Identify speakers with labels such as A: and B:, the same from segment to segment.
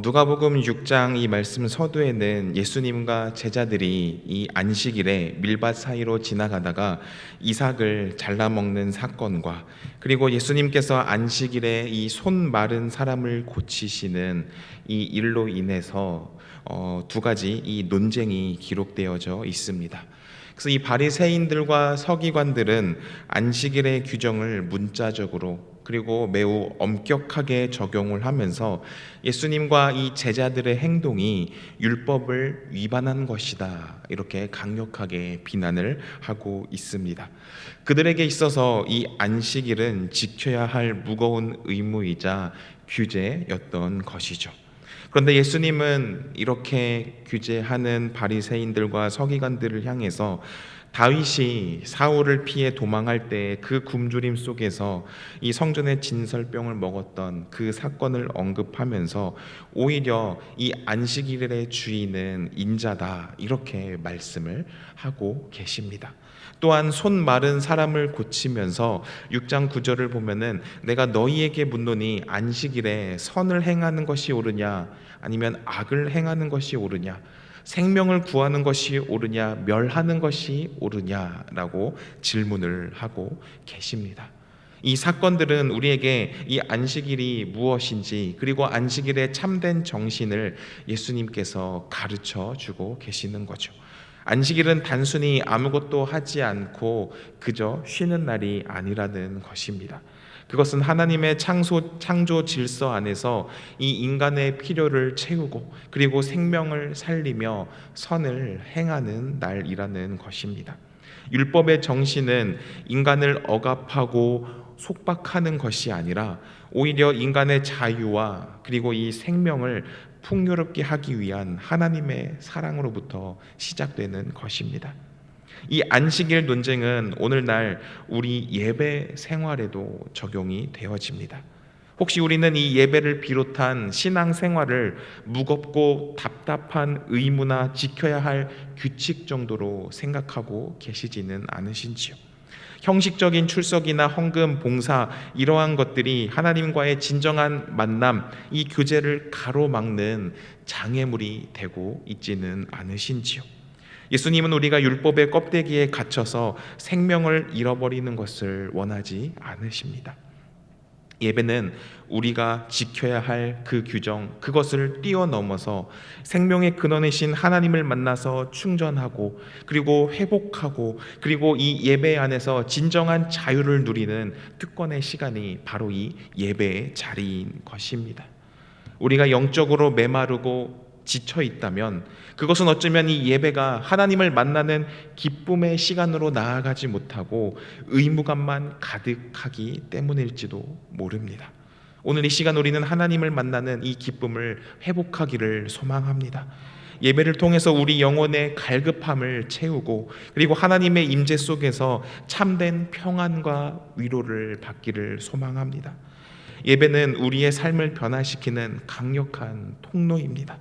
A: 누가복음 6장 이 말씀 서두에는 예수님과 제자들이 이 안식일에 밀밭 사이로 지나가다가 이삭을 잘라 먹는 사건과, 그리고 예수님께서 안식일에 이 손 마른 사람을 고치시는 이 일로 인해서 두 가지 이 논쟁이 기록되어져 있습니다. 그래서 이 바리새인들과 서기관들은 안식일의 규정을 문자적으로 그리고 매우 엄격하게 적용을 하면서 예수님과 이 제자들의 행동이 율법을 위반한 것이다, 이렇게 강력하게 비난을 하고 있습니다. 그들에게 있어서 이 안식일은 지켜야 할 무거운 의무이자 규제였던 것이죠. 그런데 예수님은 이렇게 규제하는 바리새인들과 서기관들을 향해서 다윗이 사울을 피해 도망할 때 그 굶주림 속에서 이 성전의 진설병을 먹었던 그 사건을 언급하면서 오히려 이 안식일의 주인은 인자다, 이렇게 말씀을 하고 계십니다. 또한 손 마른 사람을 고치면서 6장 9절을 보면은 내가 너희에게 묻노니 안식일에 선을 행하는 것이 옳으냐 아니면 악을 행하는 것이 옳으냐, 생명을 구하는 것이 옳으냐 멸하는 것이 옳으냐라고 질문을 하고 계십니다. 이 사건들은 우리에게 이 안식일이 무엇인지, 그리고 안식일의 참된 정신을 예수님께서 가르쳐 주고 계시는 거죠. 안식일은 단순히 아무것도 하지 않고 그저 쉬는 날이 아니라는 것입니다. 그것은 하나님의 창조 질서 안에서 이 인간의 필요를 채우고 그리고 생명을 살리며 선을 행하는 날이라는 것입니다. 율법의 정신은 인간을 억압하고 속박하는 것이 아니라 오히려 인간의 자유와 그리고 이 생명을 풍요롭게 하기 위한 하나님의 사랑으로부터 시작되는 것입니다. 이 안식일 논쟁은 오늘날 우리 예배 생활에도 적용이 되어집니다. 혹시 우리는 이 예배를 비롯한 신앙 생활을 무겁고 답답한 의무나 지켜야 할 규칙 정도로 생각하고 계시지는 않으신지요? 형식적인 출석이나 헌금, 봉사, 이러한 것들이 하나님과의 진정한 만남, 이 교제를 가로막는 장애물이 되고 있지는 않으신지요? 예수님은 우리가 율법의 껍데기에 갇혀서 생명을 잃어버리는 것을 원하지 않으십니다. 예배는 우리가 지켜야 할 그 규정, 그것을 뛰어넘어서 생명의 근원이신 하나님을 만나서 충전하고 그리고 회복하고, 그리고 이 예배 안에서 진정한 자유를 누리는 특권의 시간이 바로 이 예배의 자리인 것입니다. 우리가 영적으로 메마르고 지쳐 있다면 그것은 어쩌면 이 예배가 하나님을 만나는 기쁨의 시간으로 나아가지 못하고 의무감만 가득하기 때문일지도 모릅니다. 오늘 이 시간 우리는 하나님을 만나는 이 기쁨을 회복하기를 소망합니다. 예배를 통해서 우리 영혼의 갈급함을 채우고 그리고 하나님의 임재 속에서 참된 평안과 위로를 받기를 소망합니다. 예배는 우리의 삶을 변화시키는 강력한 통로입니다.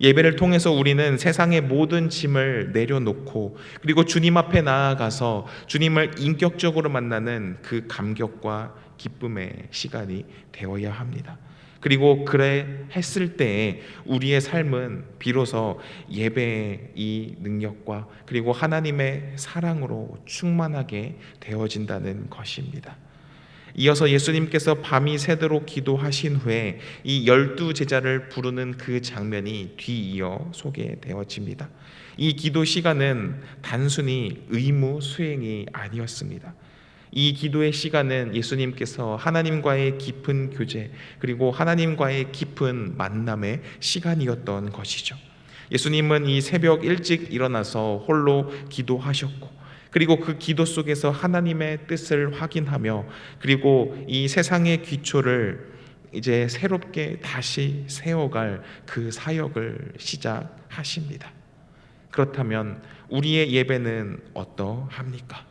A: 예배를 통해서 우리는 세상의 모든 짐을 내려놓고 그리고 주님 앞에 나아가서 주님을 인격적으로 만나는 그 감격과 기쁨의 시간이 되어야 합니다. 그리고 그래 했을 때에 우리의 삶은 비로소 예배의 이 능력과 그리고 하나님의 사랑으로 충만하게 되어진다는 것입니다. 이어서 예수님께서 밤이 새도록 기도하신 후에 이 12 제자를 부르는 그 장면이 뒤이어 소개되어집니다. 이 기도 시간은 단순히 의무 수행이 아니었습니다. 이 기도의 시간은 예수님께서 하나님과의 깊은 교제 그리고 하나님과의 깊은 만남의 시간이었던 것이죠. 예수님은 이 새벽 일찍 일어나서 홀로 기도하셨고 그리고 그 기도 속에서 하나님의 뜻을 확인하며 그리고 이 세상의 기초를 이제 새롭게 다시 세워갈 그 사역을 시작하십니다. 그렇다면 우리의 예배는 어떠합니까?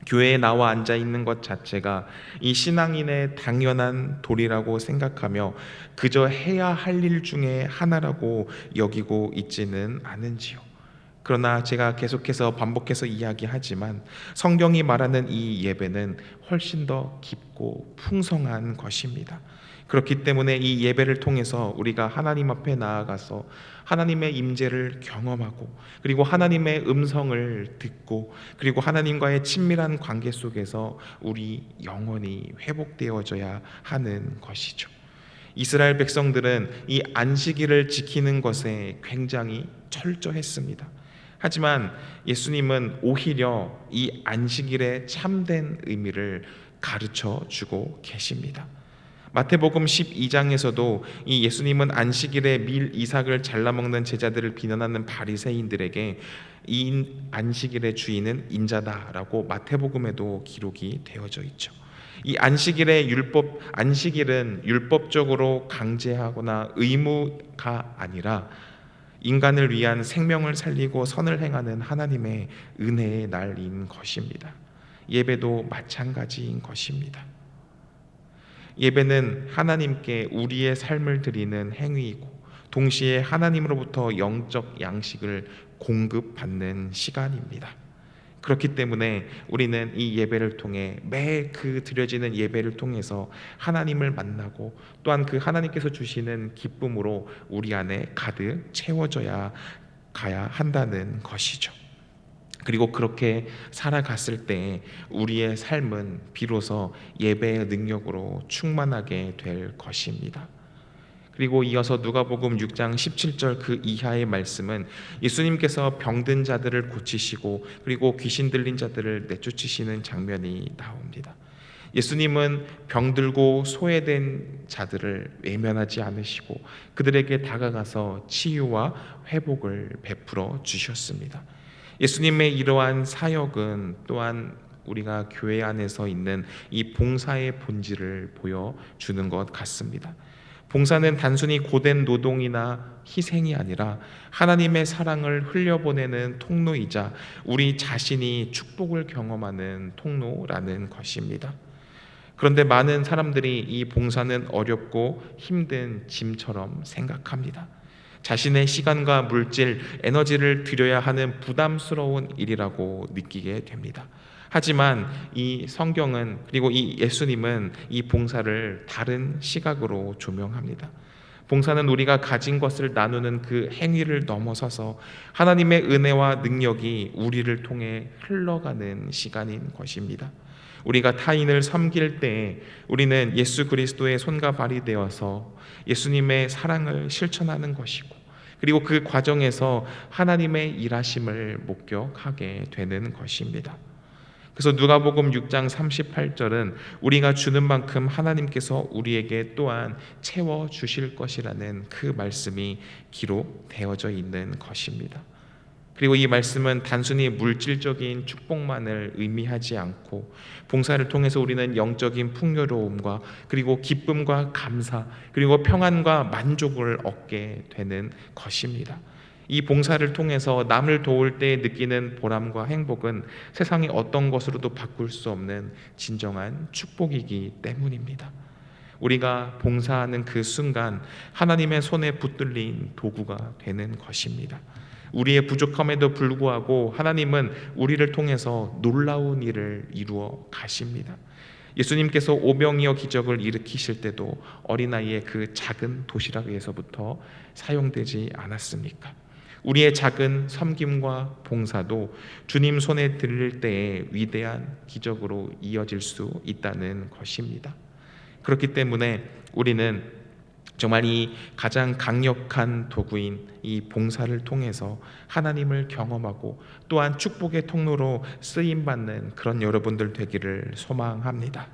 A: 교회에 나와 앉아 있는 것 자체가 이 신앙인의 당연한 도리라고 생각하며 그저 해야 할 일 중에 하나라고 여기고 있지는 않은지요? 그러나 제가 계속해서 반복해서 이야기하지만 성경이 말하는 이 예배는 훨씬 더 깊고 풍성한 것입니다. 그렇기 때문에 이 예배를 통해서 우리가 하나님 앞에 나아가서 하나님의 임재를 경험하고, 그리고 하나님의 음성을 듣고, 그리고 하나님과의 친밀한 관계 속에서 우리 영혼이 회복되어져야 하는 것이죠. 이스라엘 백성들은 이 안식일을 지키는 것에 굉장히 철저했습니다. 하지만 예수님은 오히려 이 안식일의 참된 의미를 가르쳐 주고 계십니다. 마태복음 12장에서도 이 예수님은 안식일에 밀 이삭을 잘라먹는 제자들을 비난하는 바리새인들에게 이 안식일의 주인은 인자다라고 마태복음에도 기록이 되어져 있죠. 이 안식일은 율법적으로 강제하거나 의무가 아니라 인간을 위한 생명을 살리고 선을 행하는 하나님의 은혜의 날인 것입니다. 예배도 마찬가지인 것입니다. 예배는 하나님께 우리의 삶을 드리는 행위이고, 동시에 하나님으로부터 영적 양식을 공급받는 시간입니다. 그렇기 때문에 우리는 이 예배를 통해 매 그 드려지는 예배를 통해서 하나님을 만나고, 또한 그 하나님께서 주시는 기쁨으로 우리 안에 가득 채워져야 가야 한다는 것이죠. 그리고 그렇게 살아갔을 때 우리의 삶은 비로소 예배의 능력으로 충만하게 될 것입니다. 그리고 이어서 누가복음 6장 17절 그 이하의 말씀은 예수님께서 병든 자들을 고치시고 그리고 귀신 들린 자들을 내쫓으시는 장면이 나옵니다. 예수님은 병들고 소외된 자들을 외면하지 않으시고 그들에게 다가가서 치유와 회복을 베풀어 주셨습니다. 예수님의 이러한 사역은 또한 우리가 교회 안에서 있는 이 봉사의 본질을 보여주는 것 같습니다. 봉사는 단순히 고된 노동이나 희생이 아니라 하나님의 사랑을 흘려보내는 통로이자 우리 자신이 축복을 경험하는 통로라는 것입니다. 그런데 많은 사람들이 이 봉사는 어렵고 힘든 짐처럼 생각합니다. 자신의 시간과 물질, 에너지를 들여야 하는 부담스러운 일이라고 느끼게 됩니다. 하지만 이 성경은, 그리고 이 예수님은 이 봉사를 다른 시각으로 조명합니다. 봉사는 우리가 가진 것을 나누는 그 행위를 넘어서서 하나님의 은혜와 능력이 우리를 통해 흘러가는 시간인 것입니다. 우리가 타인을 섬길 때 우리는 예수 그리스도의 손과 발이 되어서 예수님의 사랑을 실천하는 것이고, 그리고 그 과정에서 하나님의 일하심을 목격하게 되는 것입니다. 그래서 누가복음 6장 38절은 우리가 주는 만큼 하나님께서 우리에게 또한 채워 주실 것이라는 그 말씀이 기록되어져 있는 것입니다. 그리고 이 말씀은 단순히 물질적인 축복만을 의미하지 않고 봉사를 통해서 우리는 영적인 풍요로움과 그리고 기쁨과 감사 그리고 평안과 만족을 얻게 되는 것입니다. 이 봉사를 통해서 남을 도울 때 느끼는 보람과 행복은 세상의 어떤 것으로도 바꿀 수 없는 진정한 축복이기 때문입니다. 우리가 봉사하는 그 순간 하나님의 손에 붙들린 도구가 되는 것입니다. 우리의 부족함에도 불구하고 하나님은 우리를 통해서 놀라운 일을 이루어 가십니다. 예수님께서 오병이어 기적을 일으키실 때도 어린아이의 그 작은 도시락에서부터 사용되지 않았습니까? 우리의 작은 섬김과 봉사도 주님 손에 들릴 때에 위대한 기적으로 이어질 수 있다는 것입니다. 그렇기 때문에 우리는 정말 이 가장 강력한 도구인 이 봉사를 통해서 하나님을 경험하고 또한 축복의 통로로 쓰임받는 그런 여러분들 되기를 소망합니다.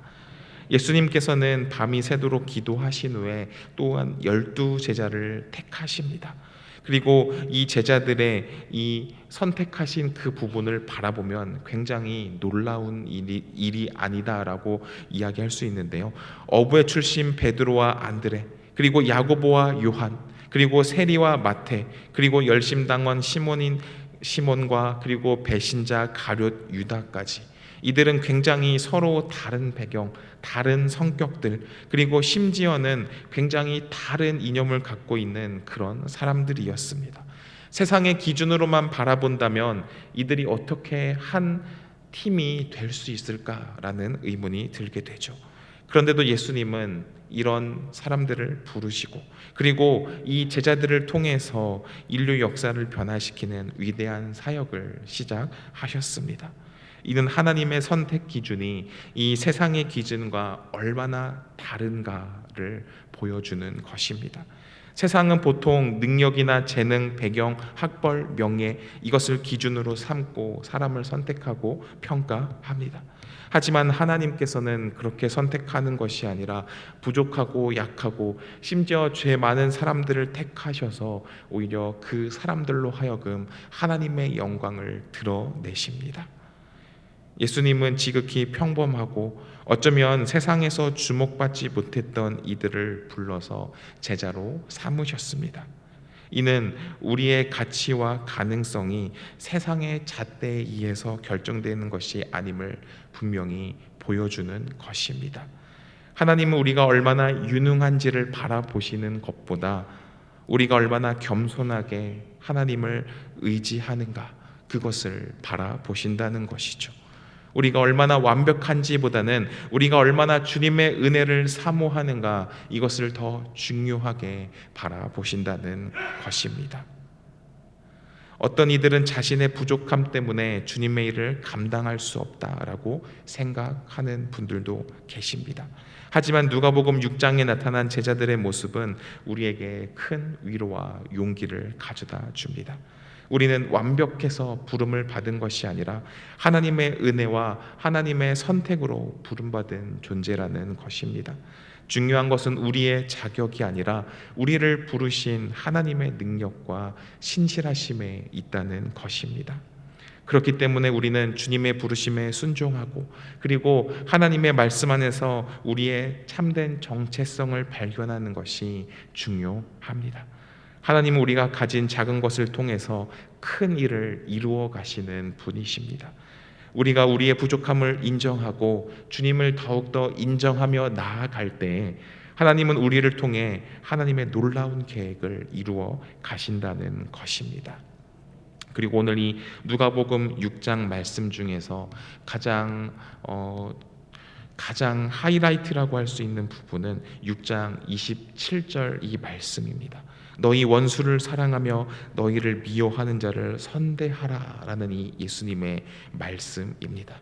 A: 예수님께서는 밤이 새도록 기도하신 후에 또한 12제자를 택하십니다. 그리고 이 제자들의 이 선택하신 그 부분을 바라보면 굉장히 놀라운 일이 아니다라고 이야기할 수 있는데요. 어부의 출신 베드로와 안드레, 그리고 야고보와 요한, 그리고 세리와 마태, 그리고 열심당원 시몬과 그리고 배신자 가룟 유다까지, 이들은 굉장히 서로 다른 배경, 다른 성격들, 그리고 심지어는 굉장히 다른 이념을 갖고 있는 그런 사람들이었습니다. 세상의 기준으로만 바라본다면 이들이 어떻게 한 팀이 될 수 있을까라는 의문이 들게 되죠. 그런데도 예수님은 이런 사람들을 부르시고 그리고 이 제자들을 통해서 인류 역사를 변화시키는 위대한 사역을 시작하셨습니다. 이는 하나님의 선택 기준이 이 세상의 기준과 얼마나 다른가를 보여주는 것입니다. 세상은 보통 능력이나 재능, 배경, 학벌, 명예 이것을 기준으로 삼고 사람을 선택하고 평가합니다. 하지만 하나님께서는 그렇게 선택하는 것이 아니라 부족하고 약하고 심지어 죄 많은 사람들을 택하셔서 오히려 그 사람들로 하여금 하나님의 영광을 드러내십니다. 예수님은 지극히 평범하고 어쩌면 세상에서 주목받지 못했던 이들을 불러서 제자로 삼으셨습니다. 이는 우리의 가치와 가능성이 세상의 잣대에 의해서 결정되는 것이 아님을 분명히 보여주는 것입니다. 하나님은 우리가 얼마나 유능한지를 바라보시는 것보다 우리가 얼마나 겸손하게 하나님을 의지하는가 그것을 바라보신다는 것이죠. 우리가 얼마나 완벽한지보다는 우리가 얼마나 주님의 은혜를 사모하는가 이것을 더 중요하게 바라보신다는 것입니다. 어떤 이들은 자신의 부족함 때문에 주님의 일을 감당할 수 없다라고 생각하는 분들도 계십니다. 하지만 누가복음 6장에 나타난 제자들의 모습은 우리에게 큰 위로와 용기를 가져다 줍니다. 우리는 완벽해서 부름을 받은 것이 아니라 하나님의 은혜와 하나님의 선택으로 부름받은 존재라는 것입니다. 중요한 것은 우리의 자격이 아니라 우리를 부르신 하나님의 능력과 신실하심에 있다는 것입니다. 그렇기 때문에 우리는 주님의 부르심에 순종하고 그리고 하나님의 말씀 안에서 우리의 참된 정체성을 발견하는 것이 중요합니다. 하나님은 우리가 가진 작은 것을 통해서 큰 일을 이루어 가시는 분이십니다. 우리가 우리의 부족함을 인정하고 주님을 더욱더 인정하며 나아갈 때 하나님은 우리를 통해 하나님의 놀라운 계획을 이루어 가신다는 것입니다. 그리고 오늘 이 누가복음 6장 말씀 중에서 가장 하이라이트라고 할 수 있는 부분은 6장 27절 이 말씀입니다. 너희 원수를 사랑하며 너희를 미워하는 자를 선대하라라는 이 예수님의 말씀입니다.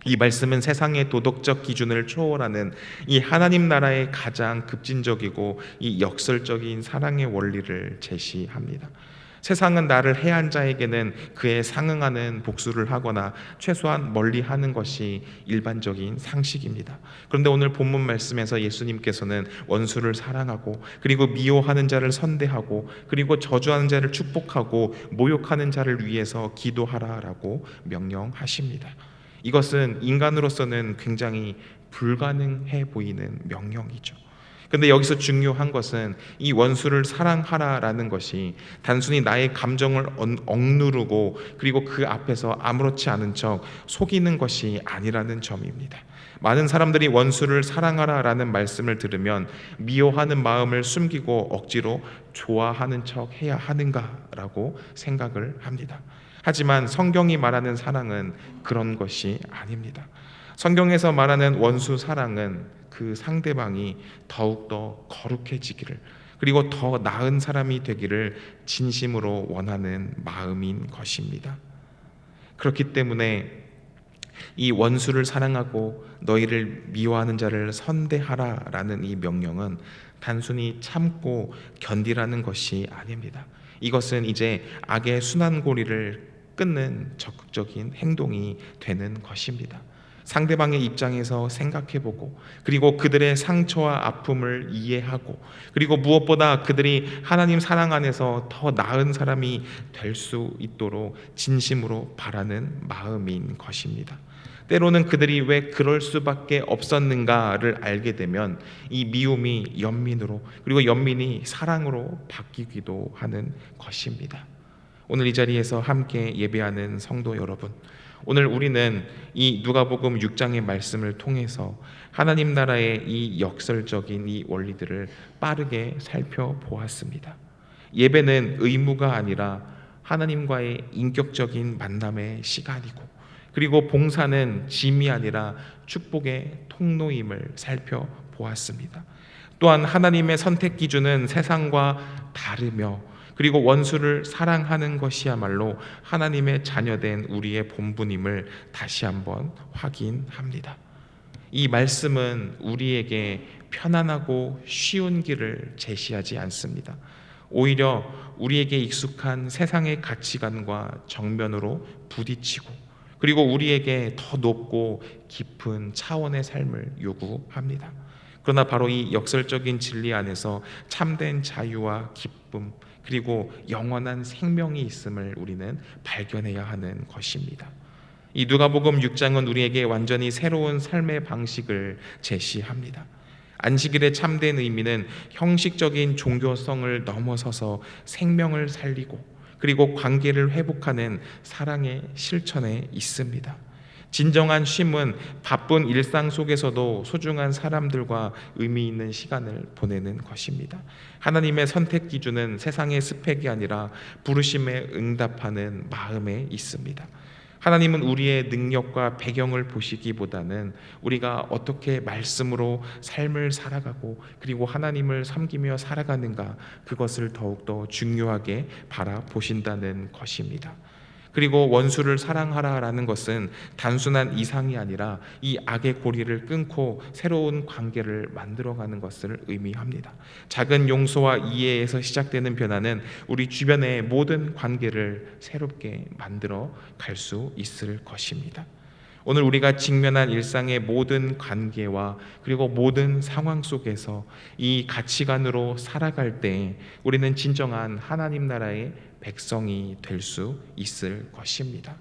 A: 이 말씀은 세상의 도덕적 기준을 초월하는 이 하나님 나라의 가장 급진적이고 이 역설적인 사랑의 원리를 제시합니다. 세상은 나를 해한 자에게는 그에 상응하는 복수를 하거나 최소한 멀리하는 것이 일반적인 상식입니다. 그런데 오늘 본문 말씀에서 예수님께서는 원수를 사랑하고 그리고 미워하는 자를 선대하고 그리고 저주하는 자를 축복하고 모욕하는 자를 위해서 기도하라라고 명령하십니다. 이것은 인간으로서는 굉장히 불가능해 보이는 명령이죠. 근데 여기서 중요한 것은 이 원수를 사랑하라라는 것이 단순히 나의 감정을 억누르고 그리고 그 앞에서 아무렇지 않은 척 속이는 것이 아니라는 점입니다. 많은 사람들이 원수를 사랑하라라는 말씀을 들으면 미워하는 마음을 숨기고 억지로 좋아하는 척 해야 하는가라고 생각을 합니다. 하지만 성경이 말하는 사랑은 그런 것이 아닙니다. 성경에서 말하는 원수 사랑은 그 상대방이 더욱더 거룩해지기를 그리고 더 나은 사람이 되기를 진심으로 원하는 마음인 것입니다. 그렇기 때문에 이 원수를 사랑하고 너희를 미워하는 자를 선대하라라는 이 명령은 단순히 참고 견디라는 것이 아닙니다. 이것은 이제 악의 순환고리를 끊는 적극적인 행동이 되는 것입니다. 상대방의 입장에서 생각해보고 그리고 그들의 상처와 아픔을 이해하고 그리고 무엇보다 그들이 하나님 사랑 안에서 더 나은 사람이 될 수 있도록 진심으로 바라는 마음인 것입니다. 때로는 그들이 왜 그럴 수밖에 없었는가를 알게 되면 이 미움이 연민으로 그리고 연민이 사랑으로 바뀌기도 하는 것입니다. 오늘 이 자리에서 함께 예배하는 성도 여러분, 오늘 우리는 이 누가복음 6장의 말씀을 통해서 하나님 나라의 이 역설적인 이 원리들을 빠르게 살펴보았습니다. 예배는 의무가 아니라 하나님과의 인격적인 만남의 시간이고 그리고 봉사는 짐이 아니라 축복의 통로임을 살펴보았습니다. 또한 하나님의 선택 기준은 세상과 다르며, 그리고 원수를 사랑하는 것이야말로 하나님의 자녀된 우리의 본분임을 다시 한번 확인합니다. 이 말씀은 우리에게 편안하고 쉬운 길을 제시하지 않습니다. 오히려 우리에게 익숙한 세상의 가치관과 정면으로 부딪히고, 그리고 우리에게 더 높고 깊은 차원의 삶을 요구합니다. 그러나 바로 이 역설적인 진리 안에서 참된 자유와 기쁨, 그리고 영원한 생명이 있음을 우리는 발견해야 하는 것입니다. 이 누가복음 6장은 우리에게 완전히 새로운 삶의 방식을 제시합니다. 안식일의 참된 의미는 형식적인 종교성을 넘어서서 생명을 살리고, 그리고 관계를 회복하는 사랑의 실천에 있습니다. 진정한 쉼은 바쁜 일상 속에서도 소중한 사람들과 의미 있는 시간을 보내는 것입니다. 하나님의 선택 기준은 세상의 스펙이 아니라 부르심에 응답하는 마음에 있습니다. 하나님은 우리의 능력과 배경을 보시기보다는 우리가 어떻게 말씀으로 삶을 살아가고, 그리고 하나님을 섬기며 살아가는가, 그것을 더욱더 중요하게 바라보신다는 것입니다. 그리고 원수를 사랑하라라는 것은 단순한 이상이 아니라 이 악의 고리를 끊고 새로운 관계를 만들어가는 것을 의미합니다. 작은 용서와 이해에서 시작되는 변화는 우리 주변의 모든 관계를 새롭게 만들어 갈 수 있을 것입니다. 오늘 우리가 직면한 일상의 모든 관계와 그리고 모든 상황 속에서 이 가치관으로 살아갈 때 우리는 진정한 하나님 나라의 백성이 될 수 있을 것입니다.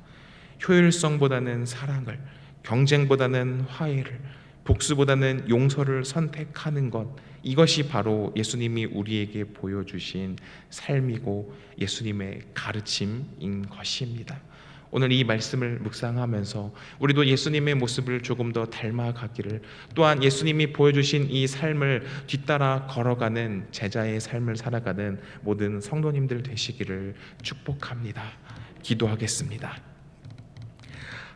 A: 효율성보다는 사랑을, 경쟁보다는 화해를, 복수보다는 용서를 선택하는 것, 이것이 바로 예수님이 우리에게 보여주신 삶이고 예수님의 가르침인 것입니다. 오늘 이 말씀을 묵상하면서 우리도 예수님의 모습을 조금 더 닮아가기를, 또한 예수님이 보여주신 이 삶을 뒤따라 걸어가는 제자의 삶을 살아가는 모든 성도님들 되시기를 축복합니다. 기도하겠습니다.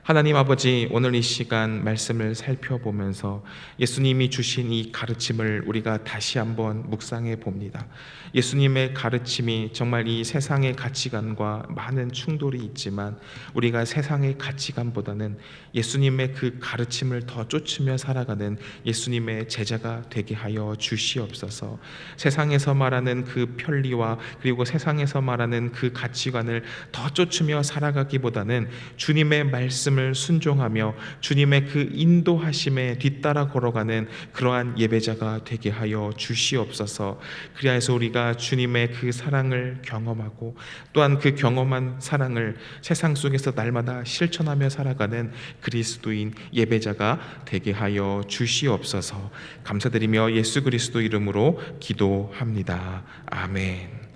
A: 하나님 아버지, 오늘 이 시간 말씀을 살펴보면서 예수님이 주신 이 가르침을 우리가 다시 한번 묵상해 봅니다. 예수님의 가르침이 정말 이 세상의 가치관과 많은 충돌이 있지만 우리가 세상의 가치관보다는 예수님의 그 가르침을 더 쫓으며 살아가는 예수님의 제자가 되게 하여 주시옵소서. 세상에서 말하는 그 편리와 그리고 세상에서 말하는 그 가치관을 더 쫓으며 살아가기보다는 주님의 말씀을 순종하며 주님의 그 인도하심에 뒤따라 걸어가는 그러한 예배자가 되게 하여 주시옵소서. 그리하여서 우리가 주님의 그 사랑을 경험하고 또한 그 경험한 사랑을 세상 속에서 날마다 실천하며 살아가는 그리스도인 예배자가 되게 하여 주시옵소서. 감사드리며 예수 그리스도 이름으로 기도합니다. 아멘.